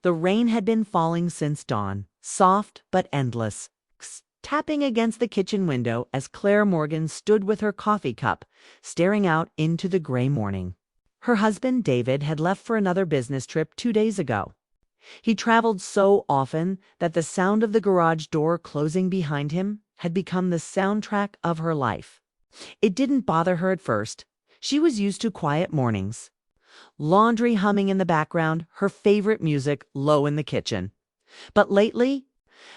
The rain had been falling since dawn, soft but endless, tapping against the kitchen window as Claire Morgan stood with her coffee cup, staring out into the gray morning. Her husband, David, had left for another business trip 2 days ago. He traveled so often that the sound of the garage door closing behind him had become the soundtrack of her life. It didn't bother her at first. She was used to quiet mornings. Laundry humming in the background, her favorite music low in the kitchen. But lately,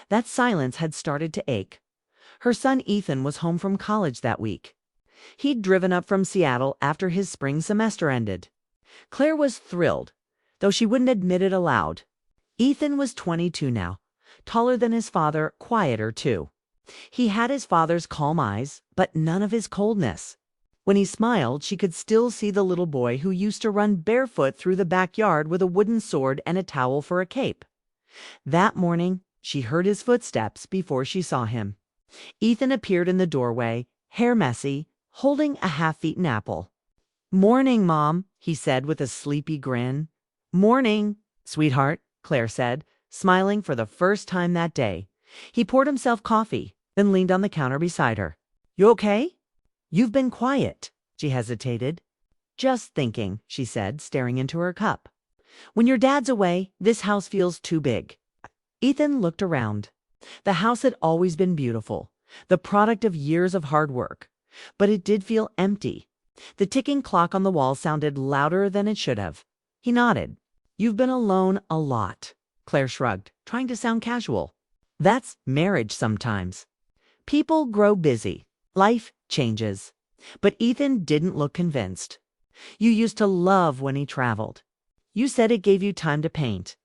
that silence had started to ache. Her son Ethan was home from college that week. He'd driven up from Seattle after his spring semester ended. Claire was thrilled, though she wouldn't admit it aloud. Ethan was 22 now, taller than his father, quieter too. He had his father's calm eyes, but none of his coldness. When he smiled, she could still see the little boy who used to run barefoot through the backyard with a wooden sword and a towel for a cape. That morning, she heard his footsteps before she saw him. Ethan appeared in the doorway, hair messy, holding a half-eaten apple. "Morning, Mom," he said with a sleepy grin. "Morning, sweetheart," Claire said, smiling for the first time that day. He poured himself coffee, then leaned on the counter beside her. "You okay?" "You've been quiet." She hesitated. "Just thinking," she said, staring into her cup. "When your dad's away, this house feels too big." Ethan looked around. The house had always been beautiful, the product of years of hard work, but it did feel empty. The ticking clock on the wall sounded louder than it should have. He nodded. "You've been alone a lot." Claire shrugged, trying to sound casual. "That's marriage sometimes. People grow busy. Life changes." But Ethan didn't look convinced. "You used to love when he traveled. You said it gave you time to paint."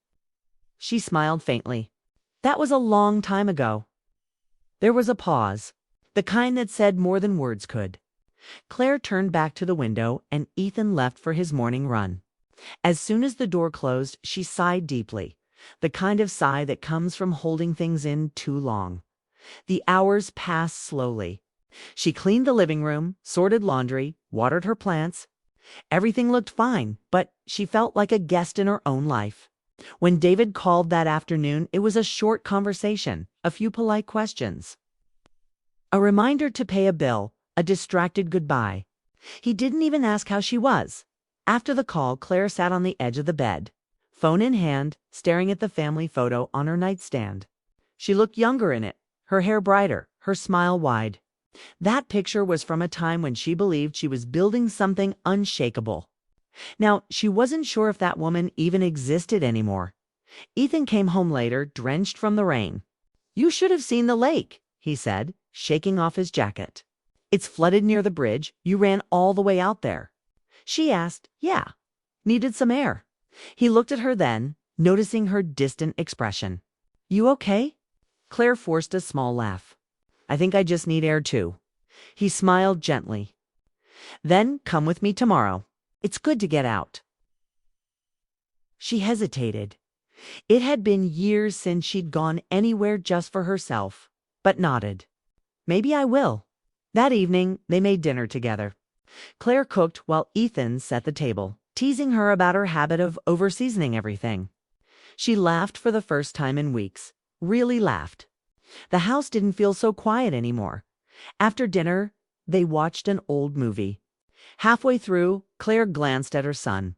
She smiled faintly. "That was a long time ago." There was a pause, the kind that said more than words could. Claire turned back to the window, and Ethan left for his morning run. As soon as the door closed, she sighed deeply, the kind of sigh that comes from holding things in too long. The hours passed slowly. She cleaned the living room, sorted laundry, watered her plants. Everything looked fine, but she felt like a guest in her own life. When David called that afternoon, it was a short conversation, a few polite questions. A reminder to pay a bill, a distracted goodbye. He didn't even ask how she was. After the call, Claire sat on the edge of the bed, phone in hand, staring at the family photo on her nightstand. She looked younger in it, her hair brighter, her smile wide. That picture was from a time when she believed she was building something unshakable. Now, she wasn't sure if that woman even existed anymore. Ethan came home later, drenched from the rain. "You should have seen the lake," he said, shaking off his jacket. "It's flooded near the bridge. You ran all the way out there." She asked, "Yeah, needed some air." He looked at her then, noticing her distant expression. "You okay?" Claire forced a small laugh. "I think I just need air too." He smiled gently. "Then come with me tomorrow. It's good to get out." She hesitated. It had been years since she'd gone anywhere just for herself, but nodded. "Maybe I will." That evening, they made dinner together. Claire cooked while Ethan set the table, teasing her about her habit of over-seasoning everything. She laughed for the first time in weeks, really laughed. The house didn't feel so quiet anymore. After dinner, they watched an old movie. Halfway through, Claire glanced at her son.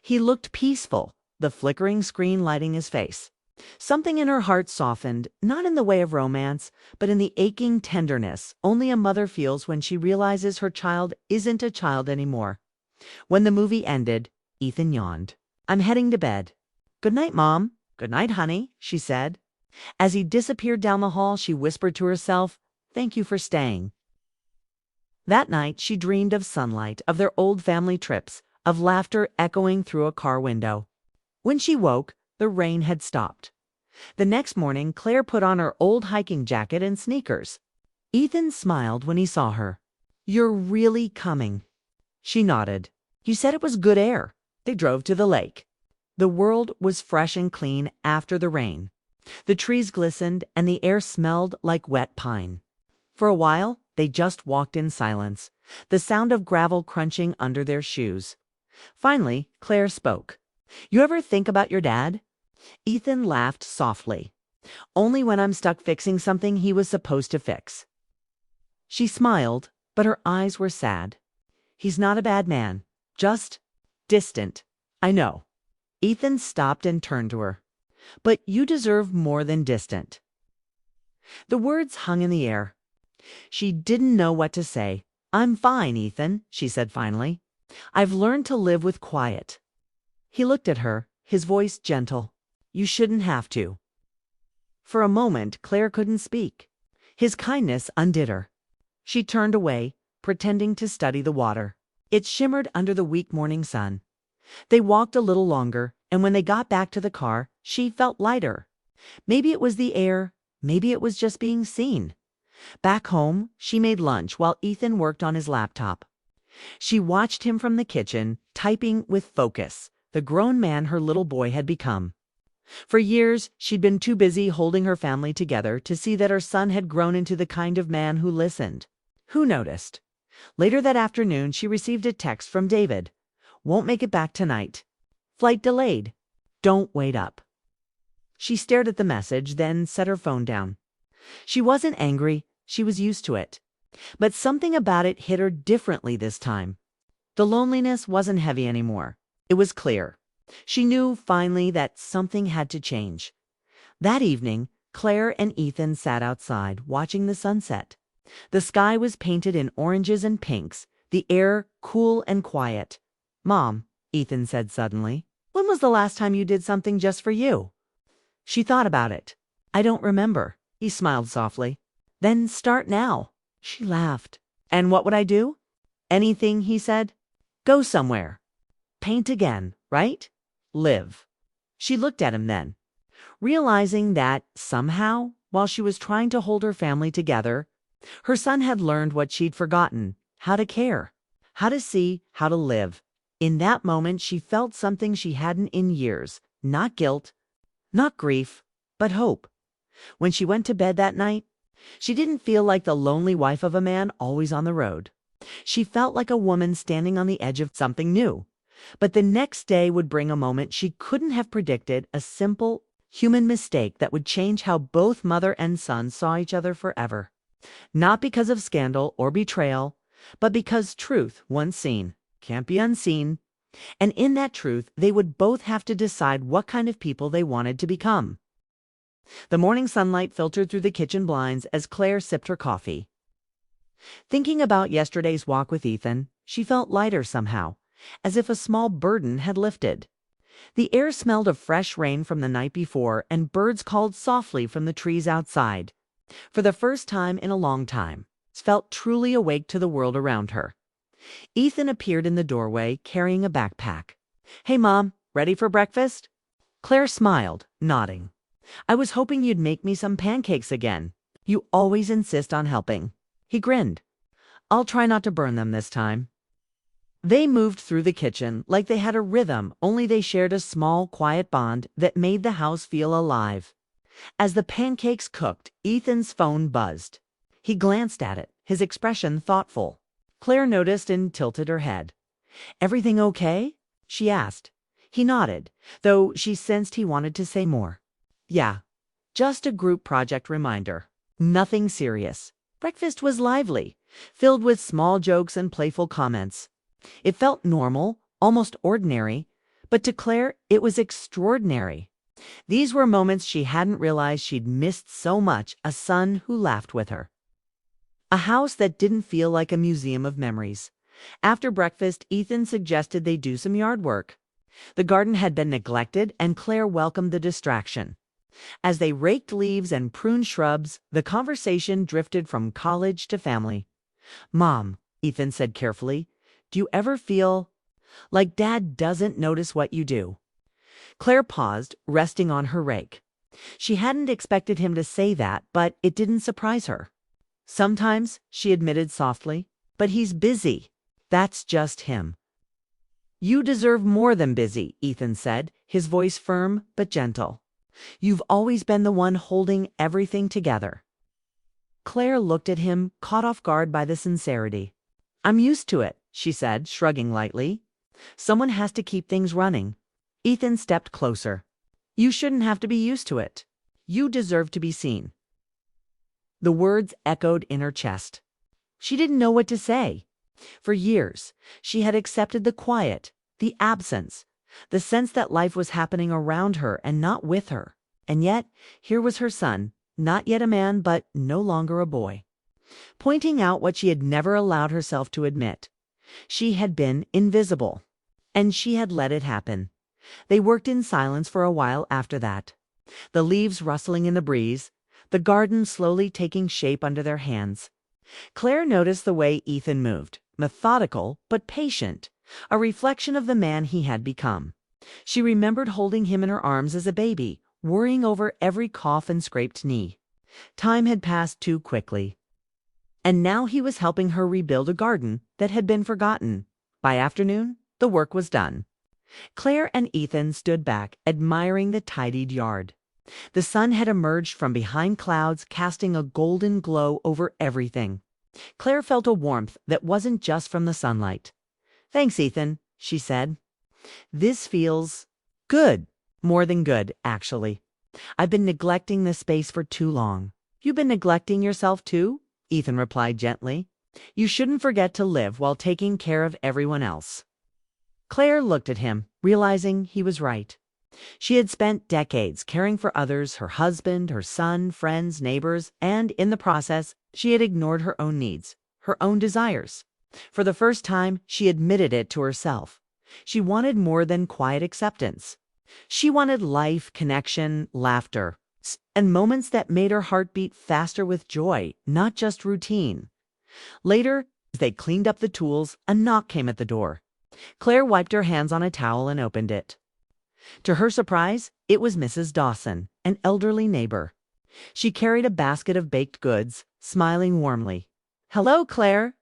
He looked peaceful, the flickering screen lighting his face. Something in her heart softened, not in the way of romance, but in the aching tenderness only a mother feels when she realizes her child isn't a child anymore. When the movie ended, Ethan yawned. "I'm heading to bed." "Good night, Mom." "Good night, honey," she said. As he disappeared down the hall, she whispered to herself, "Thank you for staying." That night, she dreamed of sunlight, of their old family trips, of laughter echoing through a car window. When she woke, the rain had stopped. The next morning, Claire put on her old hiking jacket and sneakers. Ethan smiled when he saw her. "You're really coming." She nodded. "You said it was good air." They drove to the lake. The world was fresh and clean after the rain. The trees glistened and the air smelled like wet pine. For a while, they just walked in silence, the sound of gravel crunching under their shoes. Finally, Claire spoke. "You ever think about your dad?" Ethan laughed softly. Only when I'm stuck fixing something he was supposed to fix. She smiled, but her eyes were sad. He's not a bad man, just distant. I know. Ethan stopped and turned to her. But you deserve more than distant. The words hung in the air. She didn't know what to say. I'm fine, Ethan, she said finally. I've learned to live with quiet. He looked at her, his voice gentle. You shouldn't have to. For a moment, Claire couldn't speak. His kindness undid her. She turned away, pretending to study the water. It shimmered under the weak morning sun. They walked a little longer, and when they got back to the car, she felt lighter. Maybe it was the air, maybe it was just being seen. Back home, she made lunch while Ethan worked on his laptop. She watched him from the kitchen, typing with focus, the grown man her little boy had become. For years, she'd been too busy holding her family together to see that her son had grown into the kind of man who listened, who noticed. Later that afternoon, she received a text from David. Won't make it back tonight. Flight delayed. Don't wait up. She stared at the message, then set her phone down. She wasn't angry. She was used to it. But something about it hit her differently this time. The loneliness wasn't heavy anymore. It was clear. She knew finally that something had to change. That evening, Claire and Ethan sat outside, watching the sunset. The sky was painted in oranges and pinks, the air cool and quiet. Mom, Ethan said suddenly, when was the last time you did something just for you? She thought about it. I don't remember. He smiled softly. Then start now. She laughed. And what would I do? Anything, he said. Go somewhere. Paint again, right? Live. She looked at him then, realizing that, somehow, while she was trying to hold her family together, her son had learned what she'd forgotten, how to care, how to see, how to live. In that moment, she felt something she hadn't in years, not guilt, not grief, but hope. When she went to bed that night, she didn't feel like the lonely wife of a man always on the road. She felt like a woman standing on the edge of something new. But the next day would bring a moment she couldn't have predicted, a simple, human mistake that would change how both mother and son saw each other forever. Not because of scandal or betrayal, but because truth, once seen, can't be unseen. And in that truth, they would both have to decide what kind of people they wanted to become. The morning sunlight filtered through the kitchen blinds as Claire sipped her coffee. Thinking about yesterday's walk with Ethan, she felt lighter somehow, as if a small burden had lifted. The air smelled of fresh rain from the night before, and birds called softly from the trees outside. For the first time in a long time, she felt truly awake to the world around her. Ethan appeared in the doorway, carrying a backpack. Hey, Mom, ready for breakfast? Claire smiled, nodding. I was hoping you'd make me some pancakes again. You always insist on helping. He grinned. I'll try not to burn them this time. They moved through the kitchen like they had a rhythm, only they shared a small, quiet bond that made the house feel alive. As the pancakes cooked, Ethan's phone buzzed. He glanced at it, his expression thoughtful. Claire noticed and tilted her head. Everything okay? She asked. He nodded, though she sensed he wanted to say more. Yeah, just a group project reminder. Nothing serious. Breakfast was lively, filled with small jokes and playful comments. It felt normal, almost ordinary, but to Claire it was extraordinary. These were moments she hadn't realized she'd missed so much, a son who laughed with her. A house that didn't feel like a museum of memories. After breakfast, Ethan suggested they do some yard work. The garden had been neglected, and Claire welcomed the distraction. As they raked leaves and pruned shrubs, the conversation drifted from college to family. Mom, Ethan said carefully, do you ever feel like Dad doesn't notice what you do? Claire paused, resting on her rake. She hadn't expected him to say that, but it didn't surprise her. Sometimes, she admitted softly, but he's busy. That's just him. You deserve more than busy, Ethan said, his voice firm but gentle. You've always been the one holding everything together. Claire looked at him, caught off guard by the sincerity. I'm used to it, she said, shrugging lightly. Someone has to keep things running. Ethan stepped closer. You shouldn't have to be used to it. You deserve to be seen." The words echoed in her chest. She didn't know what to say. For years, she had accepted the quiet, the absence, the sense that life was happening around her and not with her. And yet, here was her son, not yet a man but no longer a boy, pointing out what she had never allowed herself to admit. She had been invisible, and she had let it happen. They worked in silence for a while after that, the leaves rustling in the breeze, the garden slowly taking shape under their hands. Claire noticed the way Ethan moved, methodical but patient, a reflection of the man he had become. She remembered holding him in her arms as a baby, worrying over every cough and scraped knee. Time had passed too quickly. And now he was helping her rebuild a garden that had been forgotten. By afternoon, the work was done. Claire and Ethan stood back, admiring the tidied yard. The sun had emerged from behind clouds, casting a golden glow over everything. Claire felt a warmth that wasn't just from the sunlight. "Thanks, Ethan," she said. "This feels good. More than good, actually. I've been neglecting this space for too long." "You've been neglecting yourself too," Ethan replied gently. "You shouldn't forget to live while taking care of everyone else." Claire looked at him, realizing he was right. She had spent decades caring for others, her husband, her son, friends, neighbors, and in the process, she had ignored her own needs, her own desires. For the first time, she admitted it to herself. She wanted more than quiet acceptance. She wanted life, connection, laughter, and moments that made her heart beat faster with joy, not just routine. Later, as they cleaned up the tools, a knock came at the door. Claire wiped her hands on a towel and opened it. To her surprise, it was Mrs. Dawson, an elderly neighbor. She carried a basket of baked goods, smiling warmly. "Hello, Claire.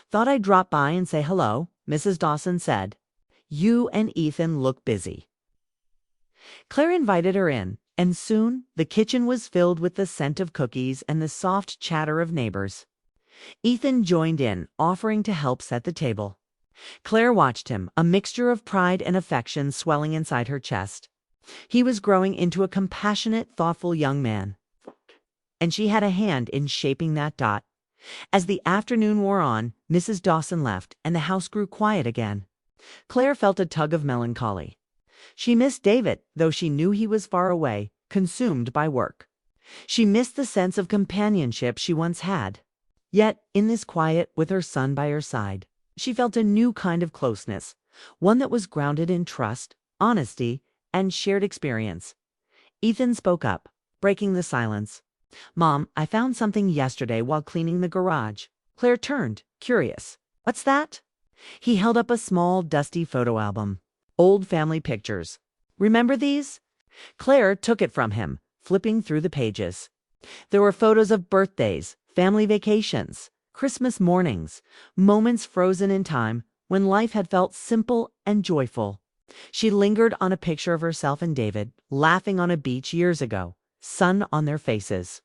Thought I'd drop by and say hello," Mrs. Dawson said. "You and Ethan look busy." Claire invited her in, and soon the kitchen was filled with the scent of cookies and the soft chatter of neighbors. Ethan joined in, offering to help set the table. Claire watched him, a mixture of pride and affection swelling inside her chest. He was growing into a compassionate, thoughtful young man, and she had a hand in shaping that dot. As the afternoon wore on, Mrs. Dawson left, and the house grew quiet again. Claire felt a tug of melancholy. She missed David, though she knew he was far away, consumed by work. She missed the sense of companionship she once had. Yet, in this quiet, with her son by her side, she felt a new kind of closeness, one that was grounded in trust, honesty, and shared experience. Ethan spoke up, breaking the silence. "Mom, I found something yesterday while cleaning the garage." Claire turned, curious. "What's that?" He held up a small, dusty photo album. "Old family pictures. Remember these?" Claire took it from him, flipping through the pages. There were photos of birthdays, family vacations, Christmas mornings, moments frozen in time when life had felt simple and joyful. She lingered on a picture of herself and David, laughing on a beach years ago, sun on their faces.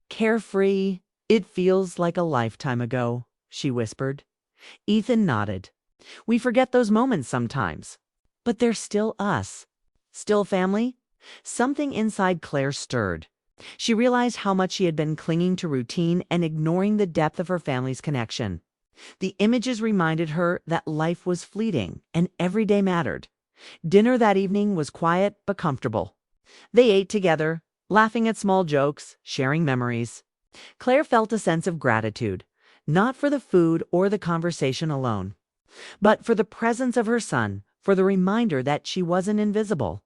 "Carefree, it feels like a lifetime ago," she whispered. Ethan nodded. "We forget those moments sometimes, but they're still us. Still family?" Something inside Claire stirred. She realized how much she had been clinging to routine and ignoring the depth of her family's connection. The images reminded her that life was fleeting and every day mattered. Dinner that evening was quiet but comfortable. They ate together, laughing at small jokes, sharing memories. Claire felt a sense of gratitude, not for the food or the conversation alone, but for the presence of her son, for the reminder that she wasn't invisible,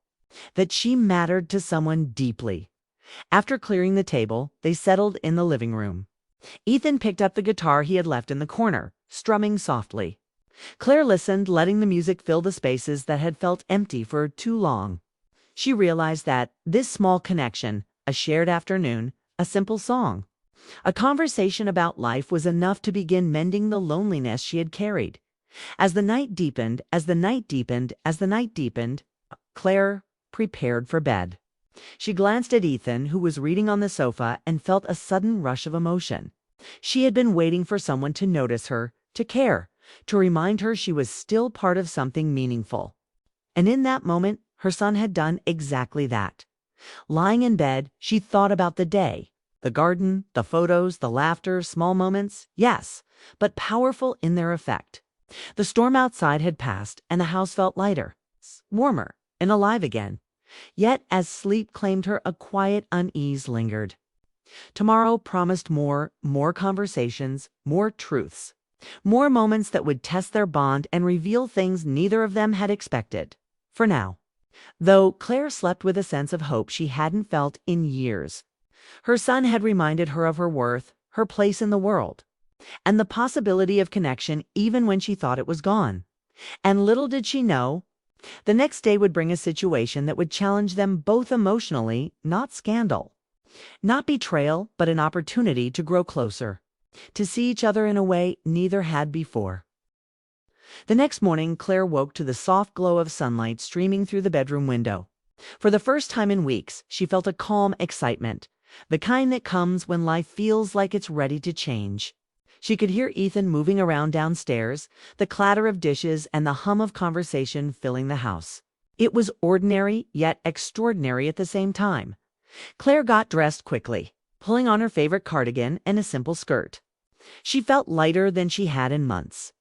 that she mattered to someone deeply. After clearing the table, they settled in the living room. Ethan picked up the guitar he had left in the corner, strumming softly. Claire listened, letting the music fill the spaces that had felt empty for too long. She realized that this small connection, a shared afternoon, a simple song, a conversation about life was enough to begin mending the loneliness she had carried. As the night deepened, Claire prepared for bed. She glanced at Ethan, who was reading on the sofa, and felt a sudden rush of emotion. She had been waiting for someone to notice her, to care, to remind her she was still part of something meaningful. And in that moment, Her son had done exactly that. Lying in bed, she thought about the day. The garden, the photos, the laughter, small moments, yes, but powerful in their effect. The storm outside had passed, and the house felt lighter, warmer, and alive again. Yet, as sleep claimed her, a quiet unease lingered. Tomorrow promised more conversations, more truths, more moments that would test their bond and reveal things neither of them had expected. For now. Though Claire slept with a sense of hope she hadn't felt in years. Her son had reminded her of her worth, her place in the world, and the possibility of connection even when she thought it was gone. And little did she know, the next day would bring a situation that would challenge them both emotionally, not scandal. Not betrayal, but an opportunity to grow closer, to see each other in a way neither had before. The next morning, Claire woke to the soft glow of sunlight streaming through the bedroom window. For the first time in weeks, she felt a calm excitement, the kind that comes when life feels like it's ready to change. She could hear Ethan moving around downstairs, the clatter of dishes and the hum of conversation filling the house. It was ordinary, yet extraordinary at the same time. Claire got dressed quickly, pulling on her favorite cardigan and a simple skirt. She felt lighter than she had in months.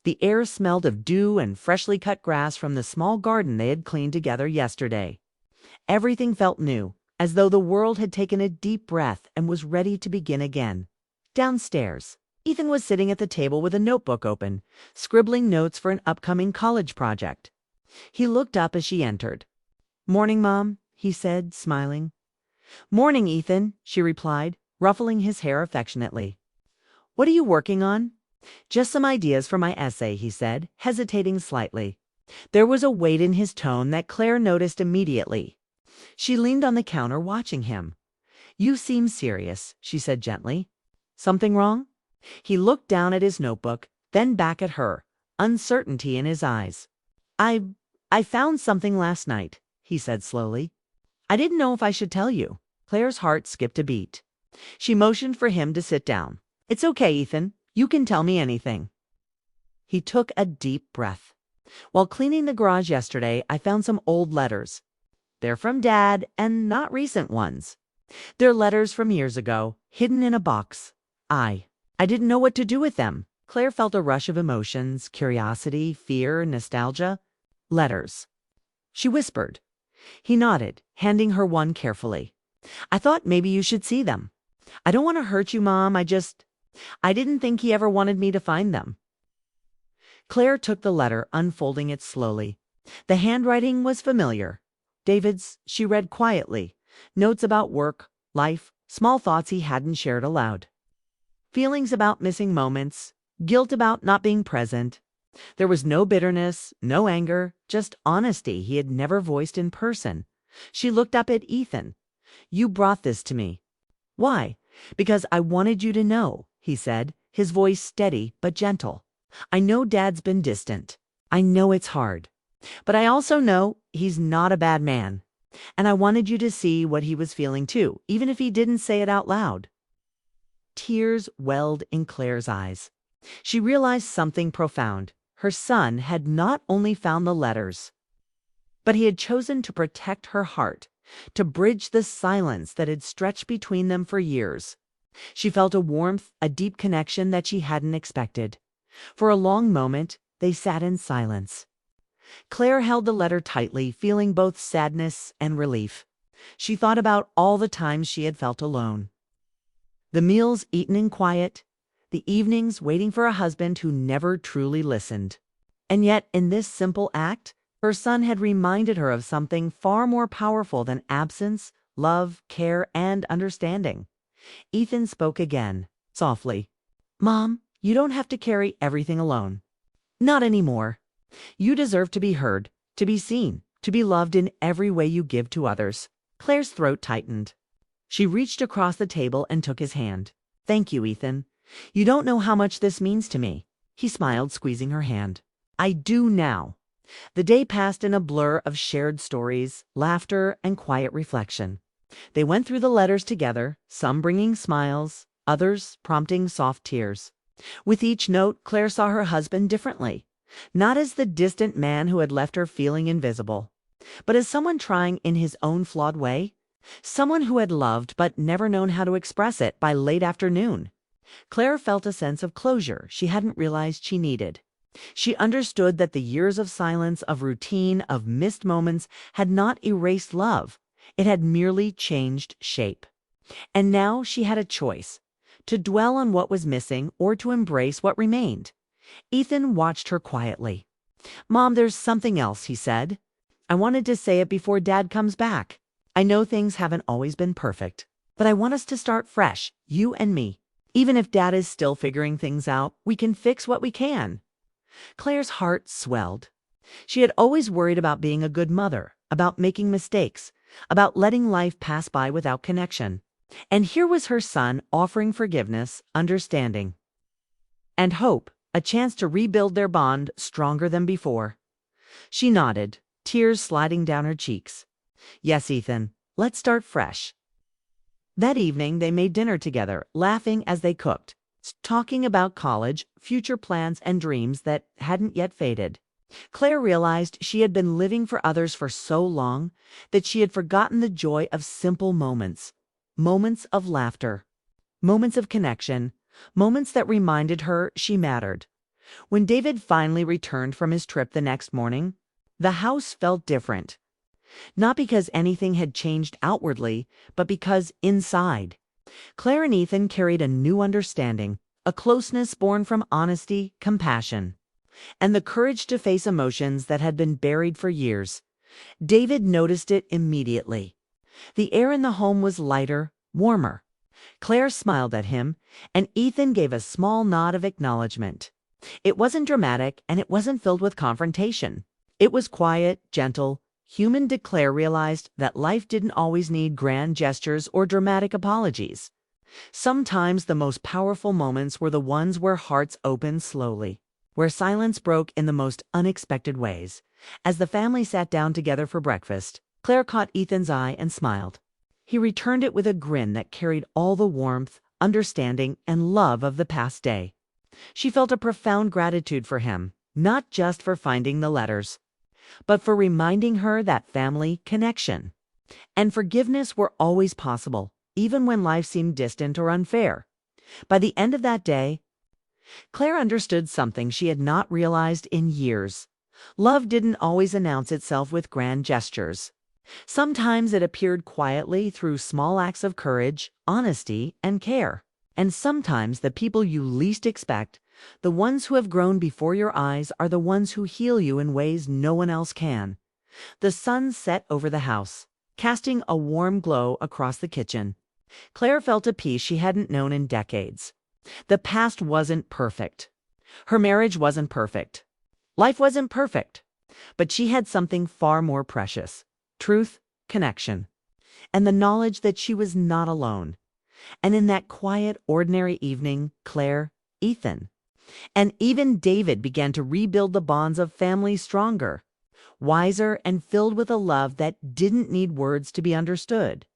The air smelled of dew and freshly cut grass from the small garden they had cleaned together yesterday. Everything felt new, as though the world had taken a deep breath and was ready to begin again. Downstairs, Ethan was sitting at the table with a notebook open, scribbling notes for an upcoming college project. He looked up as she entered. "Morning, Mom," he said, smiling. "Morning, Ethan," she replied, ruffling his hair affectionately. "What are you working on?" "Just some ideas for my essay," he said, hesitating slightly. There was a weight in his tone that Claire noticed immediately. She leaned on the counter watching him. "You seem serious," she said gently. "Something wrong?" He looked down at his notebook, then back at her, uncertainty in his eyes. I found something last night," he said slowly. "I didn't know if I should tell you." Claire's heart skipped a beat. She motioned for him to sit down. "It's okay, Ethan. You can tell me anything." He took a deep breath. "While cleaning the garage yesterday, I found some old letters. They're from Dad, and not recent ones. They're letters from years ago, hidden in a box. I didn't know what to do with them." Claire felt a rush of emotions, curiosity, fear, nostalgia. "Letters," she whispered. He nodded, handing her one carefully. "I thought maybe you should see them. I don't want to hurt you, Mom. I didn't think he ever wanted me to find them." Claire took the letter, unfolding it slowly. The handwriting was familiar. David's, she read quietly. Notes about work, life, small thoughts he hadn't shared aloud. Feelings about missing moments, guilt about not being present. There was no bitterness, no anger, just honesty he had never voiced in person. She looked up at Ethan. "You brought this to me." "Why?" "Because I wanted you to know," he said, his voice steady but gentle. "I know Dad's been distant. I know it's hard. But I also know he's not a bad man. And I wanted you to see what he was feeling too, even if he didn't say it out loud." Tears welled in Claire's eyes. She realized something profound. Her son had not only found the letters, but he had chosen to protect her heart, to bridge the silence that had stretched between them for years. She felt a warmth, a deep connection that she hadn't expected. For a long moment, they sat in silence. Claire held the letter tightly, feeling both sadness and relief. She thought about all the times she had felt alone. The meals eaten in quiet, the evenings waiting for a husband who never truly listened. And yet, in this simple act, her son had reminded her of something far more powerful than absence, love, care, and understanding. Ethan spoke again, softly. "Mom, you don't have to carry everything alone. Not anymore. You deserve to be heard, to be seen, to be loved in every way you give to others." Claire's throat tightened. She reached across the table and took his hand. "Thank you, Ethan. You don't know how much this means to me." He smiled, squeezing her hand. "I do now." The day passed in a blur of shared stories, laughter, and quiet reflection. They went through the letters together, some bringing smiles, others prompting soft tears. With each note, Claire saw her husband differently, not as the distant man who had left her feeling invisible, but as someone trying in his own flawed way. Someone who had loved but never known how to express it by late afternoon. Claire felt a sense of closure she hadn't realized she needed. She understood that the years of silence, of routine, of missed moments had not erased love. It had merely changed shape. And now she had a choice: to dwell on what was missing or to embrace what remained. Ethan watched her quietly. "Mom, there's something else," he said. "I wanted to say it before Dad comes back. I know things haven't always been perfect, but I want us to start fresh, you and me. Even if Dad is still figuring things out, we can fix what we can." Claire's heart swelled. She had always worried about being a good mother, about making mistakes, about letting life pass by without connection. And here was her son offering forgiveness, understanding, and hope, a chance to rebuild their bond stronger than before. She nodded, tears sliding down her cheeks. "Yes, Ethan, let's start fresh." That evening they made dinner together, laughing as they cooked, talking about college, future plans, and dreams that hadn't yet faded. Claire realized she had been living for others for so long that she had forgotten the joy of simple moments. Moments of laughter, moments of connection, moments that reminded her she mattered. When David finally returned from his trip the next morning, the house felt different. Not because anything had changed outwardly, but because inside. Claire and Ethan carried a new understanding, a closeness born from honesty, compassion, and the courage to face emotions that had been buried for years. David noticed it immediately. The air in the home was lighter, warmer. Claire smiled at him, and Ethan gave a small nod of acknowledgement. It wasn't dramatic, and it wasn't filled with confrontation. It was quiet, gentle, human. Claire realized that life didn't always need grand gestures or dramatic apologies. Sometimes the most powerful moments were the ones where hearts opened slowly, where silence broke in the most unexpected ways. As the family sat down together for breakfast, Claire caught Ethan's eye and smiled. He returned it with a grin that carried all the warmth, understanding, and love of the past day. She felt a profound gratitude for him, not just for finding the letters, but for reminding her that family connection and forgiveness were always possible, even when life seemed distant or unfair. By the end of that day, Claire understood something she had not realized in years. Love didn't always announce itself with grand gestures. Sometimes it appeared quietly through small acts of courage, honesty, and care. And sometimes the people you least expect, the ones who have grown before your eyes, are the ones who heal you in ways no one else can. The sun set over the house, casting a warm glow across the kitchen. Claire felt a peace she hadn't known in decades. The past wasn't perfect. Her marriage wasn't perfect. Life wasn't perfect. But she had something far more precious: truth, connection, and the knowledge that she was not alone. And in that quiet, ordinary evening, Claire, Ethan, and even David began to rebuild the bonds of family stronger, wiser, and filled with a love that didn't need words to be understood.